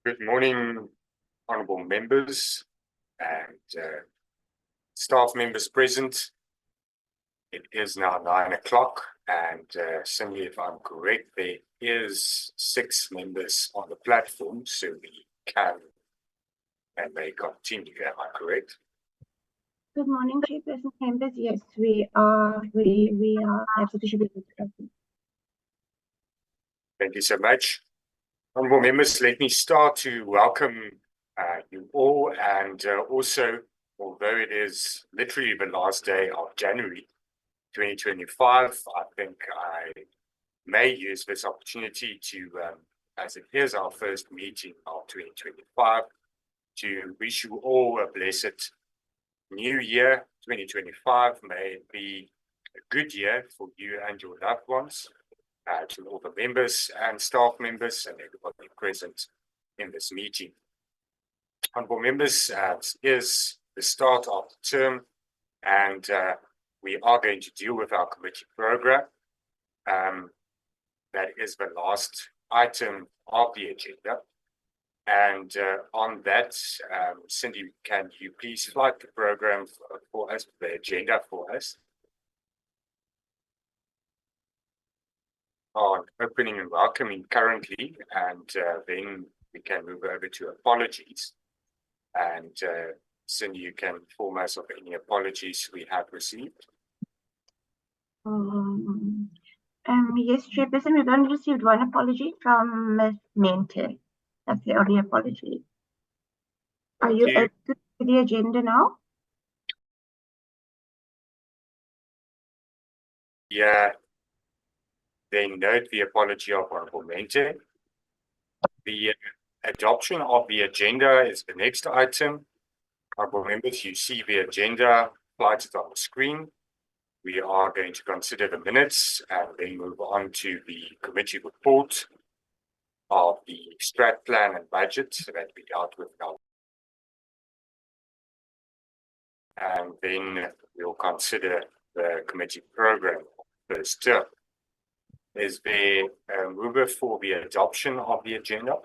Good morning, honourable members and staff members present. It is now 9 o'clock and Cindy, if I'm correct, there is 6 members on the platform, so we can and may continue. Am I correct? Good morning, Chairperson members. Yes, we are sufficient. Thank you so much. Honourable members, let me start to welcome you all, and also, although it is literally the last day of January 2025, I think I may use this opportunity to, as it is our first meeting of 2025, to wish you all a blessed new year. 2025 may be a good year for you and your loved ones, to all the members and staff members and everybody present in this meeting. Honourable members, it is the start of the term, and we are going to deal with our committee program. That is the last item of the agenda. And on that, Cindy, can you please flight the program for us, the agenda for us? On opening and welcoming currently, and then we can move over to apologies. And Cindy, you can inform us of any apologies we have received. Yes, Chairperson, we've only received one apology from Ms. Mente. That's the only apology. Are you open to the agenda now? Yeah. Then note the apology of Honourable Mente. The adoption of the agenda is the next item. Honourable members, you see the agenda highlighted on the screen. We are going to consider the minutes and then move on to the committee report of the strat plan and budget that we dealt with now. And then we'll consider the committee program first term. Is there a mover for the adoption of the agenda?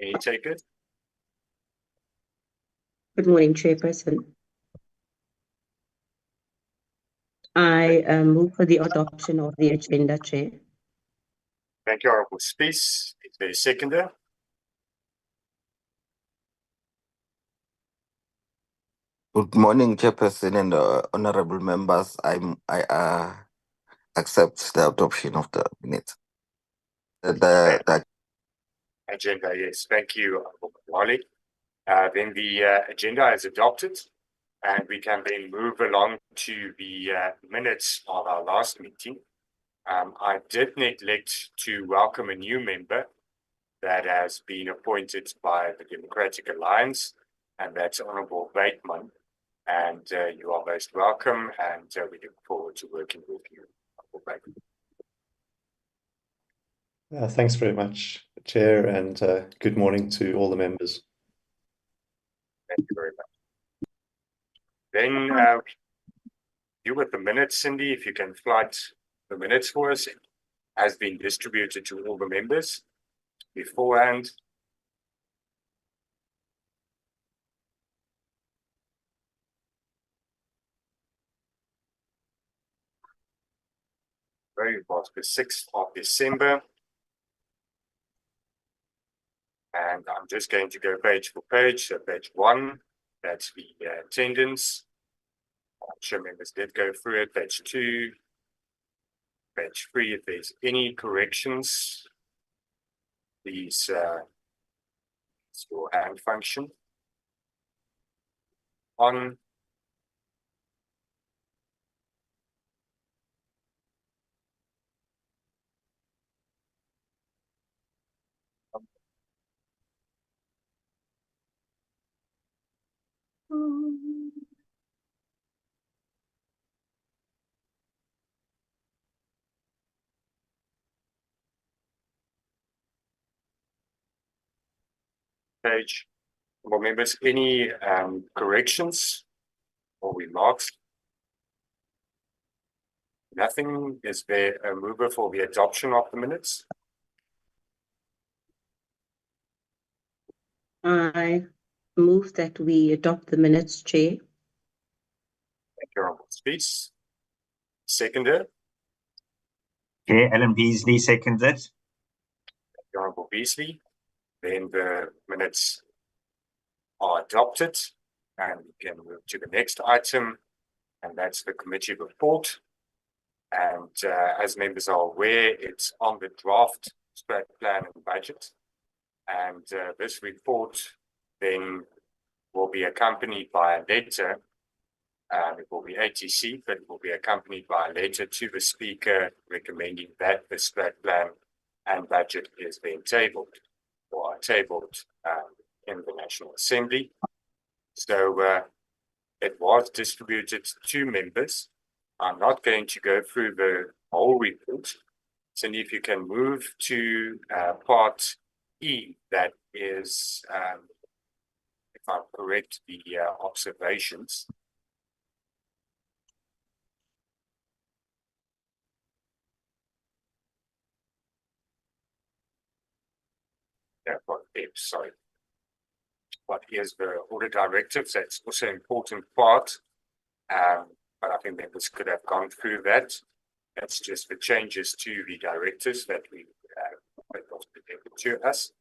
Any takers? Good morning, Chairperson. I move for the adoption of the agenda, Chair. Thank you, Honourable Spies. Is there a seconder? Good morning, Chairperson and honourable members. I accept the adoption of the minutes. The Agenda, yes. Thank you, Honourable Wali. Then the agenda is adopted, and we can then move along to the minutes of our last meeting. I did neglect to welcome a new member that has been appointed by the Democratic Alliance, and that's Honourable Bateman. And you are most welcome, and we look forward to working with you, Honourable Bateman. Thanks very much, Chair, and good morning to all the members. Thank you very much. Then you with the minutes, Cindy, if you can flight the minutes for us. It has been distributed to all the members beforehand. It was the 6th of December. And I'm just going to go page for page. So page 1, that's the attendance. I'm sure members did go through it. Page 2, page 3, if there's any corrections, please use your hand function. On page, well, members, any corrections or remarks? Nothing. Is there a mover for the adoption of the minutes? I move that we adopt the minutes, Chair. Thank you, Honourable Spies. Seconder, Chair Alan Beasley seconded. Thank you, Honourable Beasley. Then the minutes are adopted, and we can move to the next item, and that's the committee report. And as members are aware, it's on the draft strat plan and budget. And this report then will be accompanied by a letter. It will be ATC, but it will be accompanied by a letter to the Speaker recommending that the strat plan and budget is being tabled or are tabled in the National Assembly. So it was distributed to members. I'm not going to go through the whole report. So if you can move to part E, that is, if I'm correct, the observations. Part F, sorry. What is the audit directives? That's also an important part. But I think members could have gone through that. That's just the changes to the directives that was presented to us.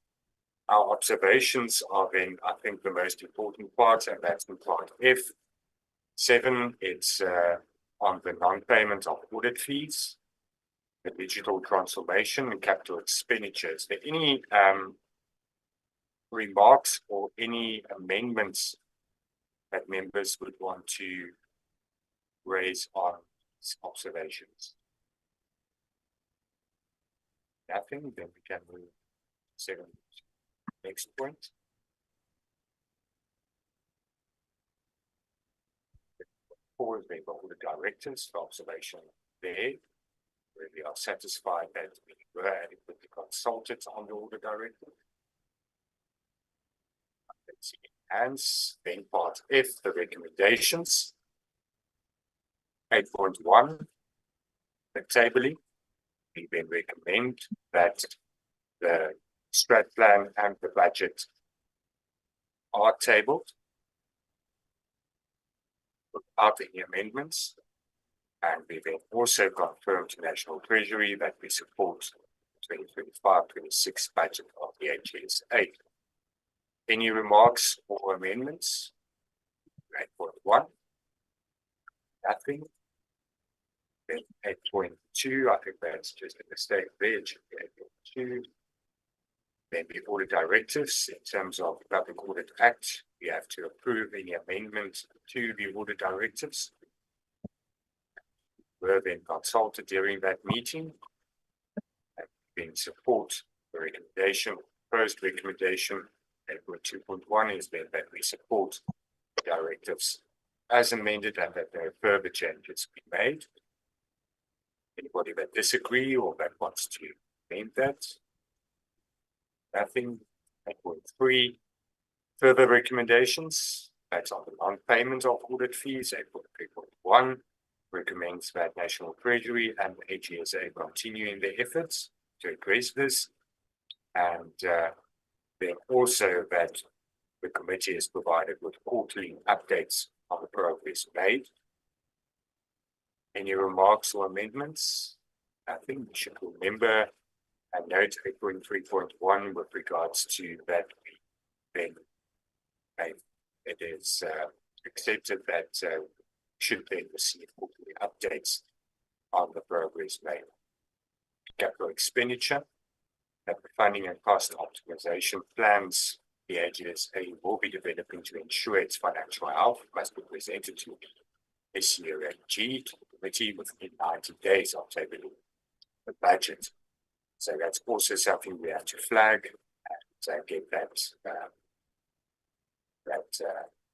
Our observations are then, I think, the most important part, and that's in part F7. It's on the non-payment of audit fees, the digital transformation and capital expenditures. Is there any remarks or any amendments that members would want to raise on these observations? Nothing, then we can move to the next point. Four is the directives for observation there, where we are satisfied that we were adequately consulted on the audit directive. Let's see, hands. Then part F, the recommendations. 8.1, the tabling. We then recommend that the strat plan and the budget are tabled without any amendments. And we then also confirmed to National Treasury that we support the 2025-26 budget of the AGSA. Any remarks or amendments? 8.1. Nothing. Then 8.2, I think that's just a mistake there. It should be 8.2. Then the audit directives in terms of the Public Audit Act, we have to approve any amendment to the audit directives. We were then consulted during that meeting and then support the recommendation, proposed recommendation. 8.2.1 is then that we support the directives as amended and that no further changes be made. Anybody that disagree or that wants to amend that? Nothing. 8.3, further recommendations. That's on the non-payment of audit fees. 8.3.1 recommends that National Treasury and the AGSA continue in their efforts to address this. And then also that the committee is provided with quarterly updates on the progress made. Any remarks or amendments? I think we should remember and note 8.3.1 with regards to that then it is accepted that should then receive quarterly updates on the progress made. Capital expenditure, that the funding and cost optimization plans the AGSA will be developing to ensure its financial health must be presented to the SCoAG to the committee within 90 days of tabling the budget. So that's also something we have to flag and get that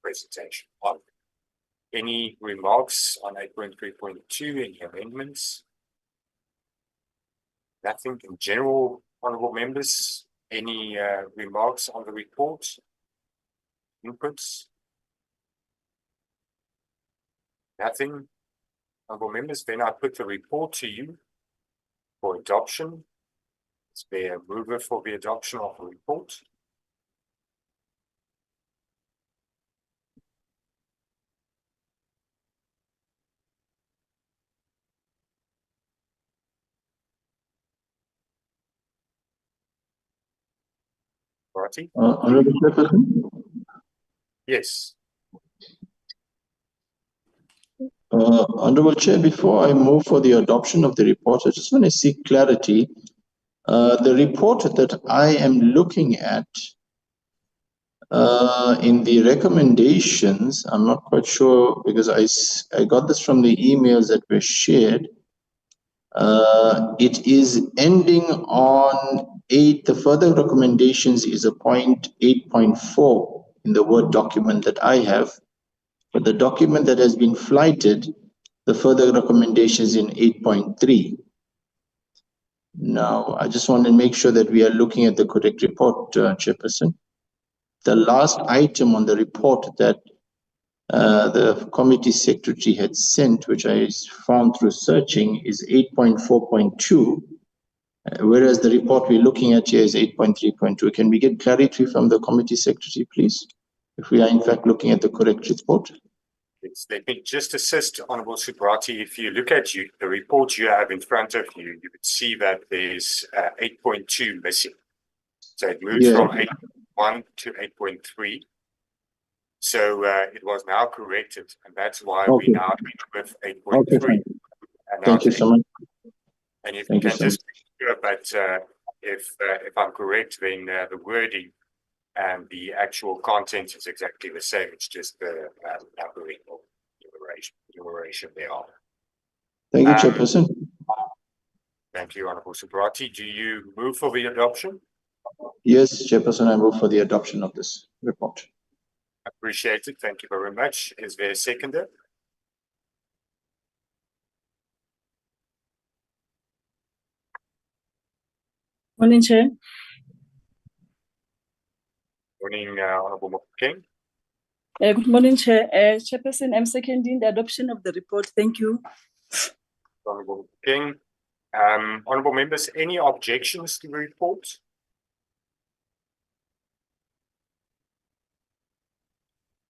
presentation on. Any remarks on 8.3.2? Any amendments? Nothing in general, honourable members. Any remarks on the report? Inputs? Nothing. Honourable members, then I put the report to you for adoption. Is there a mover for the adoption of the report? Righty? Honourable Chairperson, Yes. Honourable Chair, before I move for the adoption of the report, I just want to seek clarity. The report that I am looking at in the recommendations, I'm not quite sure because I got this from the emails that were shared. It is ending on 8. The further recommendations is a point 8.4 in the Word document that I have. But the document that has been flighted, the further recommendations in 8.3. Now, I just want to make sure that we are looking at the correct report, Chairperson. The last item on the report that the committee secretary had sent, which I found through searching, is 8.4.2, whereas the report we're looking at here is 8.3.2. Can we get clarity from the committee secretary, please, if we are in fact looking at the correct report? Yes, let me just assist Honourable Subrati. If you look at the report you have in front of you, you would see that there's 8.2 missing. So it moved from 8.1 to 8.3. So it was now corrected, and that's why we now with 8.3. Okay, thank you so much. And if you can just be sure, but if I'm correct, then the wording and the actual content is exactly the same. It's just the numbering or numeration there. Thank you, Chairperson. Thank you, Honourable Subrati. Do you move for the adoption? Yes, Chairperson, I move for the adoption of this report. Appreciate it. Thank you very much. Is there a seconder? Morning, Chair. Morning, Honourable King. Good morning, Chair. Chairperson, I'm seconding the adoption of the report. Thank you. Honourable King. Honourable members, any objections to the report?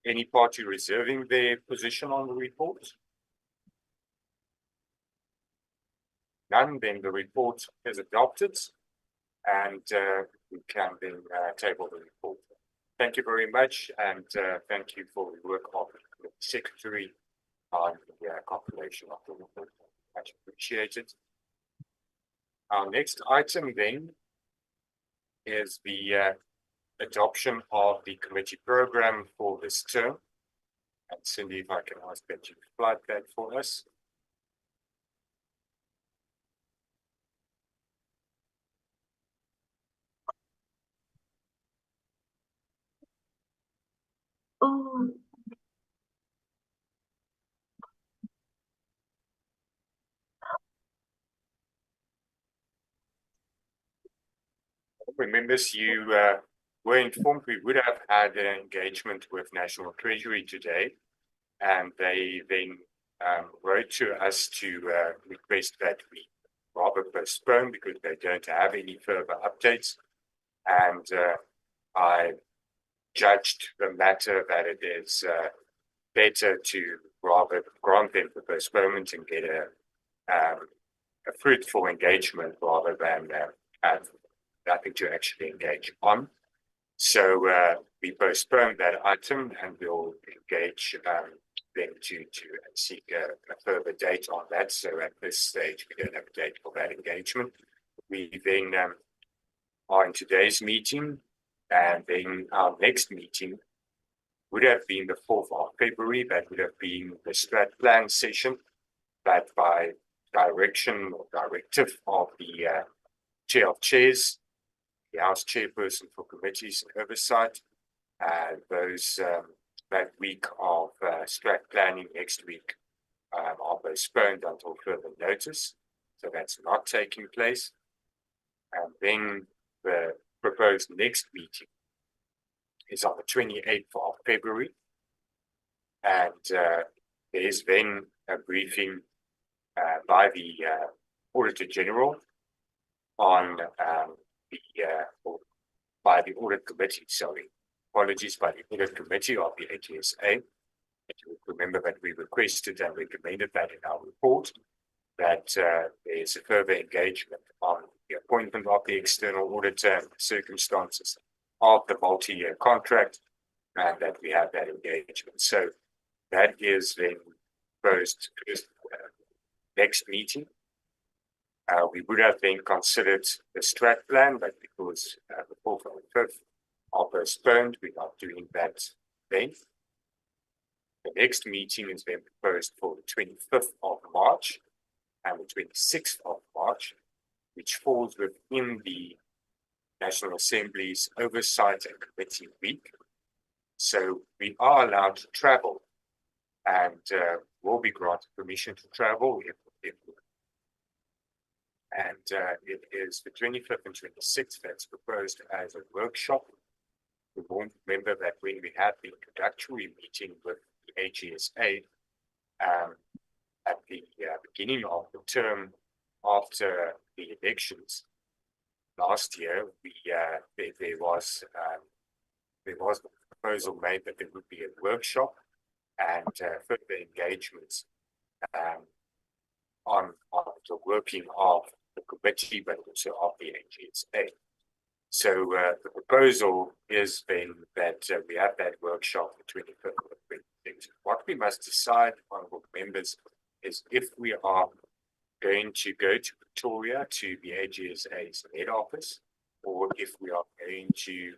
Any party reserving their position on the report? None, then the report is adopted and we can then table the report. Thank you very much, and thank you for the work of the Secretary on the compilation of the report. Much appreciated. Our next item then is the adoption of the committee program for this term. And Cindy, if I can ask that you flood that for us. Oh, Members, you were informed we would have had an engagement with National Treasury today, and they then wrote to us to request that we rather postpone because they don't have any further updates. And I judged the matter that it is better to rather grant them the postponement and get a fruitful engagement rather than have nothing to actually engage on. So we postponed that item and we'll engage them to seek a further date on that. So at this stage, we don't have a date for that engagement. We then are in today's meeting, and then our next meeting would have been the 4th of February. That would have been the strat plan session, but by direction or directive of the chair of chairs, the House chairperson for committees and oversight, those that week of strat planning next week are postponed until further notice. So that's not taking place. And then the proposed next meeting is on the 28th of February. And There is then a briefing by the Auditor-General on or by the Audit Committee, sorry, apologies, by the Audit Committee of the AGSA. And you remember that we requested and recommended that in our report, that there is a further engagement on the appointment of the external auditor and the circumstances of the multi-year contract, and that we have that engagement. So that is then proposed next meeting. We would have then considered the strat plan, but because the 4th and 5th are postponed, we're not doing that then. The next meeting is then proposed for the 25th of March and the 26th of March, which falls within the National Assembly's Oversight and Committee Week. So we are allowed to travel and will be granted permission to travel if and it is the 25th and 26th that's proposed as a workshop. We won't remember that when we had the introductory meeting with the AGSA at the beginning of the term after the elections last year, there was a proposal made that there would be a workshop and further engagements on the working of the committee, but also of the AGSA. So the proposal is then that we have that workshop the 25th of the 26th. What we must decide, honourable members, is if we are going to go to Pretoria to the AGSA's head office, or if we are going to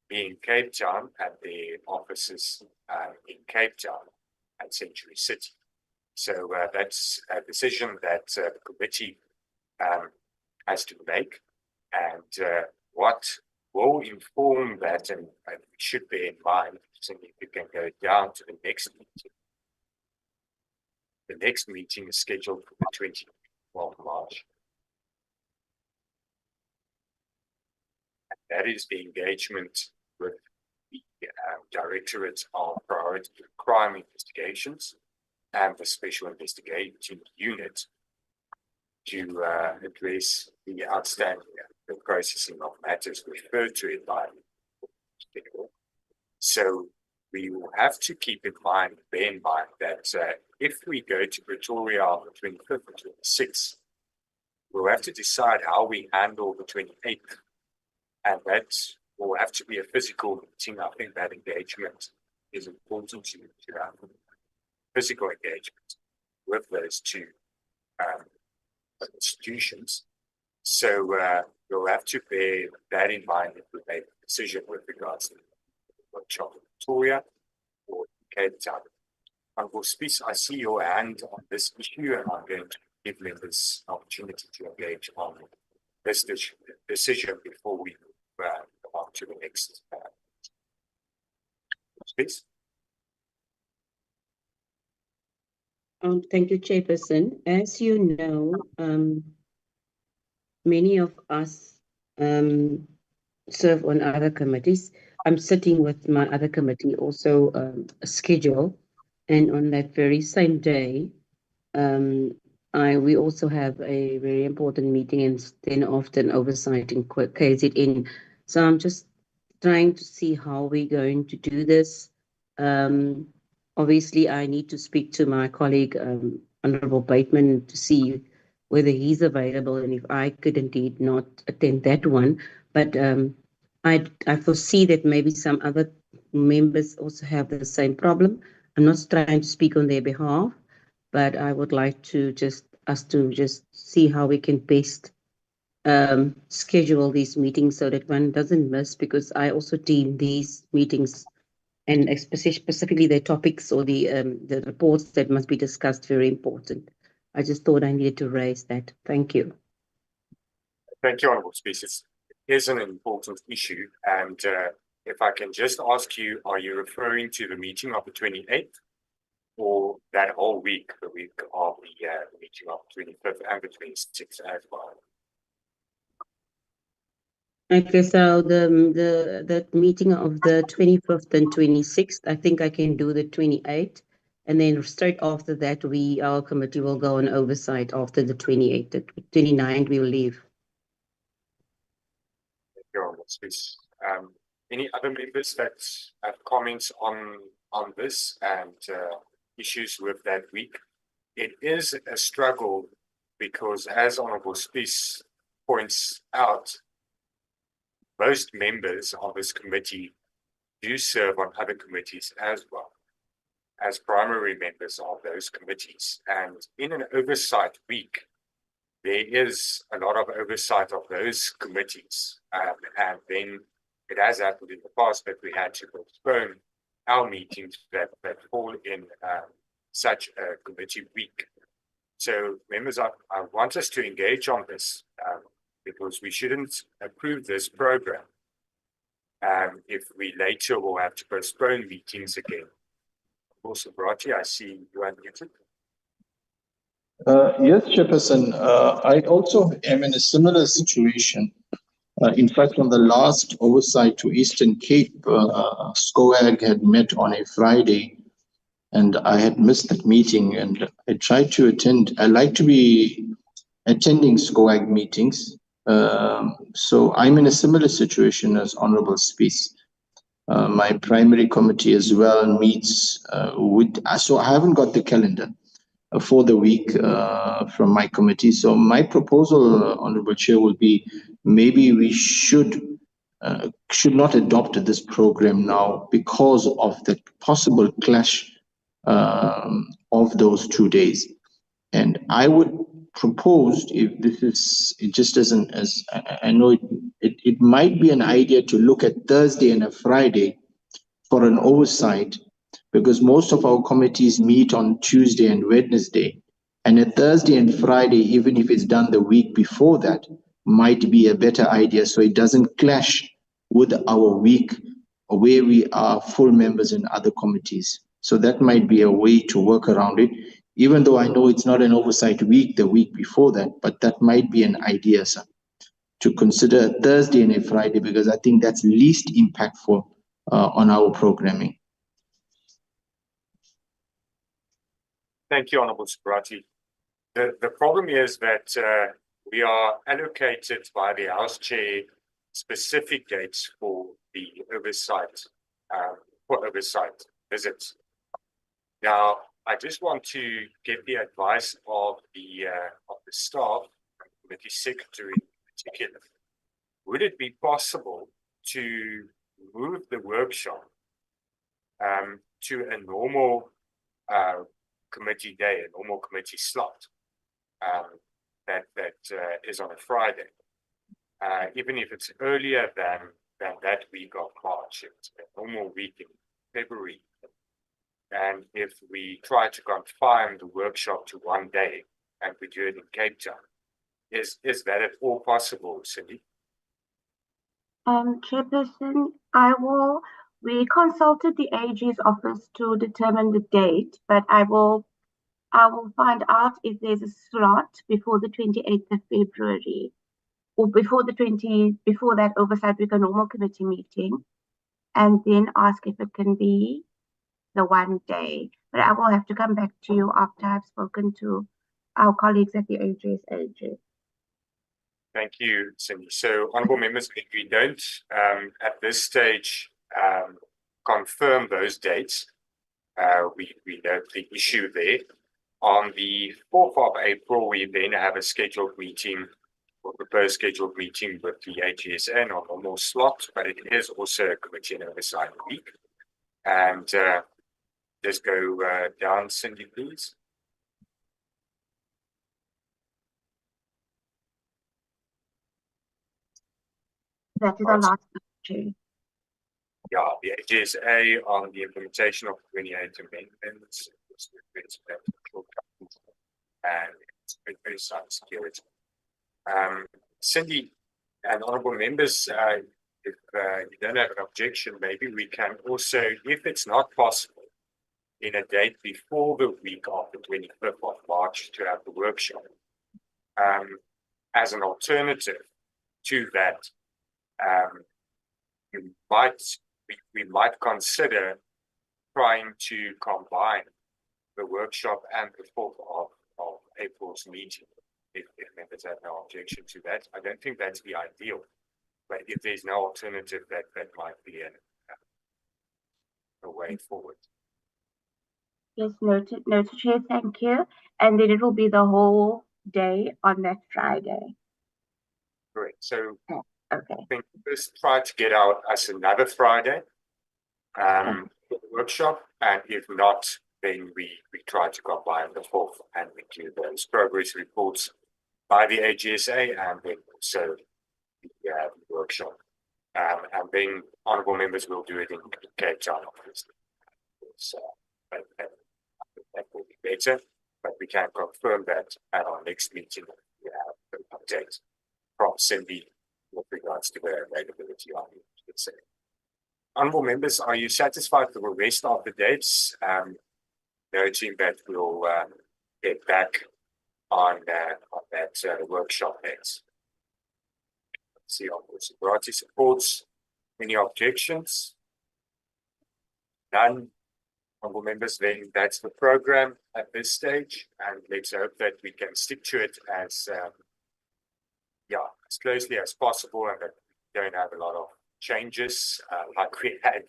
be in Cape Town at their offices in Cape Town at Century City. So that's a decision that the committee has to make, and what will inform that, and we should bear in mind, so you can go down to the next meeting. The next meeting is scheduled for the 20th of March. And that is the engagement with the Directorate of Priority Crime Investigations and the Special Investigating Unit to address the outstanding processing of matters referred to it by the So we will have to keep in mind, bear in mind that if we go to Pretoria on the 25th and 26th, we'll have to decide how we handle the 28th. And that will have to be a physical meeting. I think that engagement is important to have physical engagement with those two institutions. So we'll have to bear that in mind if we make a decision with regards to workshop in Pretoria or Cape Town. Honourable Speaker, I see your hand on this issue, and I'm going to give members opportunity to engage on this decision before we move on to the next speech. Thank you, Chairperson. As you know, many of us serve on other committees. I'm sitting with my other committee, also a schedule, and on that very same day, we also have a very important meeting, and then often oversight in KZN. So I'm just trying to see how we're going to do this. Obviously, I need to speak to my colleague, Honourable Bateman, to see whether he's available and if I could indeed not attend that one. But I foresee that maybe some other members also have the same problem. I'm not trying to speak on their behalf, but I would like to just see how we can best schedule these meetings so that one doesn't miss, because I also deem these meetings and specifically the topics or the reports that must be discussed very important. I just thought I needed to raise that. Thank you. Thank you, Honourable Speaker. It is an important issue, and if I can just ask you, are you referring to the meeting of the 28th or that whole week, the week of the meeting of the 25th and the 26th as well? Okay, so the meeting of the 25th and 26th, I think I can do the 28th, And then straight after that, our committee will go on oversight after the 28th. The 29th, we will leave. Thank you, Honourable Speaker. Any other members that have comments on this and issues with that week? It is a struggle because, as Honourable Speaker points out, most members of this committee do serve on other committees as well, as primary members of those committees. And in an oversight week, there is a lot of oversight of those committees. And then it has happened in the past that we had to postpone our meetings that fall in such a committee week. So members, I want us to engage on this because we shouldn't approve this program if we later will have to postpone meetings again. Also, Brati, I see you unmuted. Yes, Chairperson. I also am in a similar situation. In fact, on the last oversight to Eastern Cape, SCoAG had met on a Friday, and I had missed that meeting, and I tried to attend. I like to be attending SCoAG meetings. So I'm in a similar situation as Honourable Speaker. My primary committee as well meets so I haven't got the calendar for the week from my committee. So my proposal, Honourable Chair, will be maybe we should not adopt this program now because of the possible clash of those 2 days. And I would propose, if this is, it just doesn't, as I know it might be an idea to look at Thursday and a Friday for an oversight, because most of our committees meet on Tuesday and Wednesday, and a Thursday and Friday, even if it's done the week before that, might be a better idea, so it doesn't clash with our week where we are full members in other committees. So that might be a way to work around it, even though I know it's not an oversight week the week before that, but that might be an idea, sir, to consider a Thursday and a Friday, because I think that's least impactful on our programming. Thank you, Honourable Brati. The problem is that we are allocated by the House Chair specific dates for the oversight visits. Now, I just want to get the advice of the staff, committee secretary in particular. Would it be possible to move the workshop to a normal committee day, a normal committee slot that is on a Friday, even if it's earlier than that week of March, it's a normal week in February. And if we try to confine the workshop to 1 day and we do it in Cape Town, is that at all possible, Cindy? Chairperson, we consulted the AG's office to determine the date, but I will find out if there's a slot before the 28th of February or before that oversight week, a normal committee meeting, and then ask if it can be the 1 day. But I will have to come back to you after I've spoken to our colleagues at the AGSA. Thank you, Cindy. So, honourable members, if we don't at this stage confirm those dates, we note the issue there. On the 4th of April, we then have a scheduled meeting, or proposed scheduled meeting with the AGSA on a normal slot, but it is also a committee and oversight week. And just go down, Cindy, please. That is our last issue. Yeah, the AGSA on the implementation of 28 amendments and cybersecurity. Cindy and honourable members, if you don't have an objection, maybe we can also, if it's not possible, in a date before the week of the 25th of March to have the workshop, as an alternative to that, we might consider trying to combine the workshop and the 4th of April's meeting, if members have no objection to that. I don't think that's the ideal, but if there's no alternative, that might be a way forward. Yes, noted, Chair, thank you. And then it will be the whole day on that Friday. Correct. So Okay. I think let's try to get out us another Friday for the workshop, and if not, then we try to combine the 4th and we do those progress reports by the AGSA and then also the workshop. And then honourable members will do it in Cape Town, obviously. So that will be better, but we can confirm that at our next meeting. We have an update from Cindy with regards to the availability of it. Honourable members, are you satisfied with the rest of the dates? Noting that we'll get back on that workshop dates. Let's see, Honourable supports. Any objections? None. Honourable members, then that's the program at this stage, and let's hope that we can stick to it as closely as possible, and that we don't have a lot of changes like we had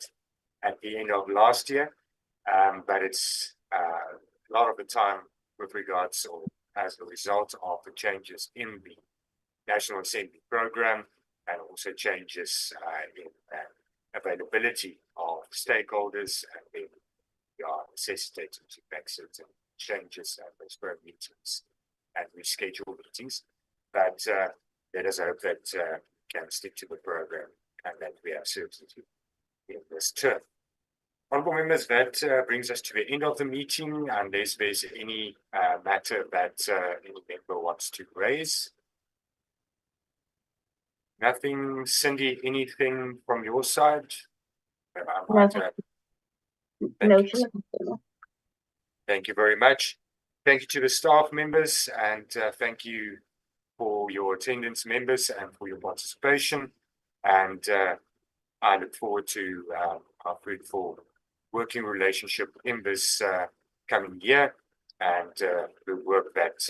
at the end of last year. But it's a lot of the time with regards or as a result of the changes in the National Assembly program, and also changes in availability of stakeholders, and then we are necessitated to make certain changes and postpone meetings and reschedule meetings. But let us hope that we can stick to the program and that we have certainty in this term. Honourable members, that brings us to the end of the meeting, unless there's any matter that any member wants to raise. Nothing. Cindy, anything from your side? Thank you very much. Thank you to the staff members, and thank you for your attendance, members, and for your participation. And I look forward to our fruitful working relationship in this coming year, and the work that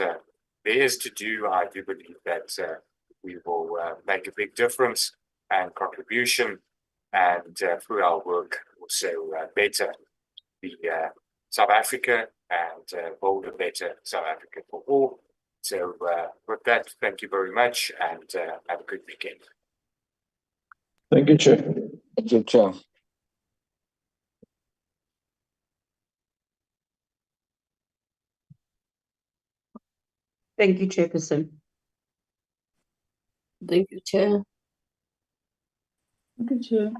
there is to do. I do believe that we will make a big difference and contribution, and through our work also better the South Africa and build a better South Africa for all. So with that, thank you very much, and have a good weekend. Thank you, Chair. Thank you, Chair. Thank you, Chairperson. Thank you, Chair. Thank you, Chair.